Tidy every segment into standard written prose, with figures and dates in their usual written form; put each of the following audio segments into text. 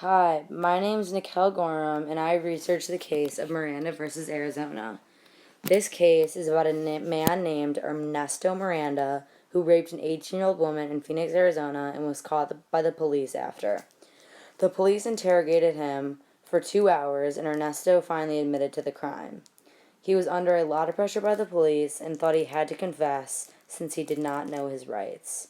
Hi, my name is Nikhil Gorham, and I researched the case of Miranda versus Arizona. This case is about a man named Ernesto Miranda who raped an 18-year-old woman in Phoenix, Arizona, and was caught by the police after. The police interrogated him for 2 hours, and Ernesto finally admitted to the crime. He was under a lot of pressure by the police and thought he had to confess since he did not know his rights.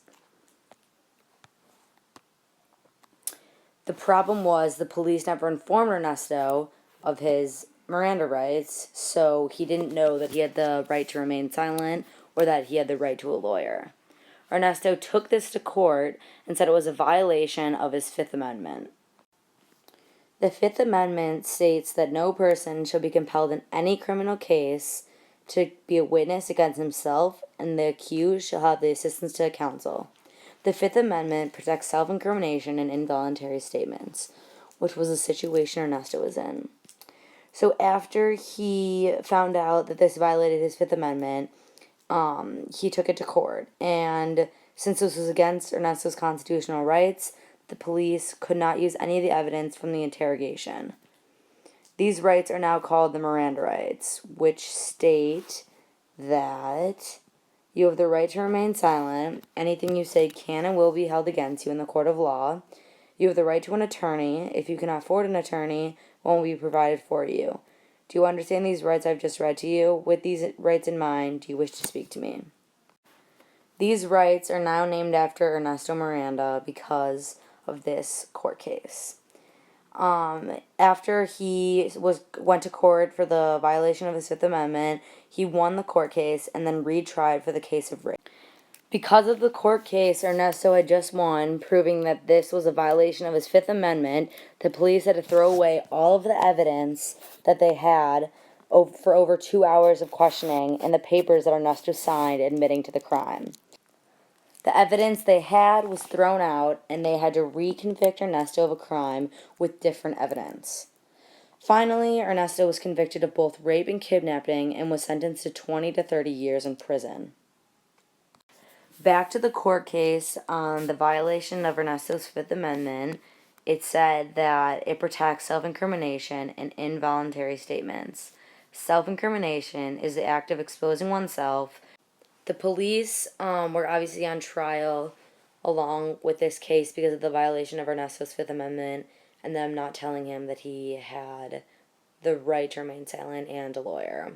The problem was the police never informed Ernesto of his Miranda rights, so he didn't know that he had the right to remain silent or that he had the right to a lawyer. Ernesto took this to court and said it was a violation of his Fifth Amendment. The Fifth Amendment states that no person shall be compelled in any criminal case to be a witness against himself, and the accused shall have the assistance to counsel. The Fifth Amendment protects self-incrimination and involuntary statements, which was the situation Ernesto was in. So after he found out that this violated his Fifth Amendment, he took it to court. And since this was against Ernesto's constitutional rights, the police could not use any of the evidence from the interrogation. These rights are now called the Miranda rights, which state that you have the right to remain silent. Anything you say can and will be held against you in the court of law. You have the right to an attorney. If you cannot afford an attorney, one will be provided for you. Do you understand these rights I've just read to you? With these rights in mind, do you wish to speak to me? These rights are now named after Ernesto Miranda because of this court case. After he went to court for the violation of his Fifth Amendment, he won the court case and then retried for the case of rape. Because of the court case Ernesto had just won, proving that this was a violation of his Fifth Amendment, the police had to throw away all of the evidence that they had for over 2 hours of questioning and the papers that Ernesto signed admitting to the crime. The evidence they had was thrown out, and they had to reconvict Ernesto of a crime with different evidence. Finally, Ernesto was convicted of both rape and kidnapping and was sentenced to 20 to 30 years in prison. Back to the court case on the violation of Ernesto's Fifth Amendment, it said that it protects self-incrimination and involuntary statements. Self-incrimination is the act of exposing oneself. The police were obviously on trial along with this case because of the violation of Ernesto's Fifth Amendment and them not telling him that he had the right to remain silent and a lawyer.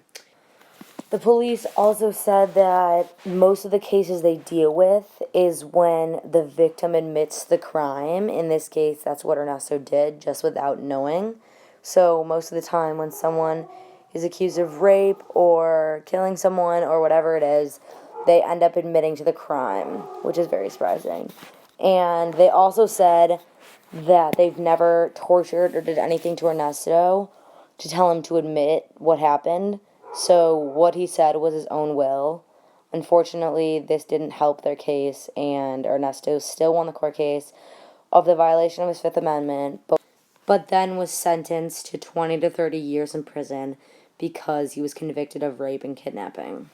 The police also said that most of the cases they deal with is when the victim admits the crime. In this case, that's what Ernesto did, just without knowing. So most of the time when someone is accused of rape or killing someone or whatever it is, they end up admitting to the crime, which is very surprising. And they also said that they've never tortured or did anything to Ernesto to tell him to admit what happened. So what he said was his own will. Unfortunately, this didn't help their case, and Ernesto still won the court case of the violation of his Fifth Amendment, but then was sentenced to 20 to 30 years in prison because he was convicted of rape and kidnapping.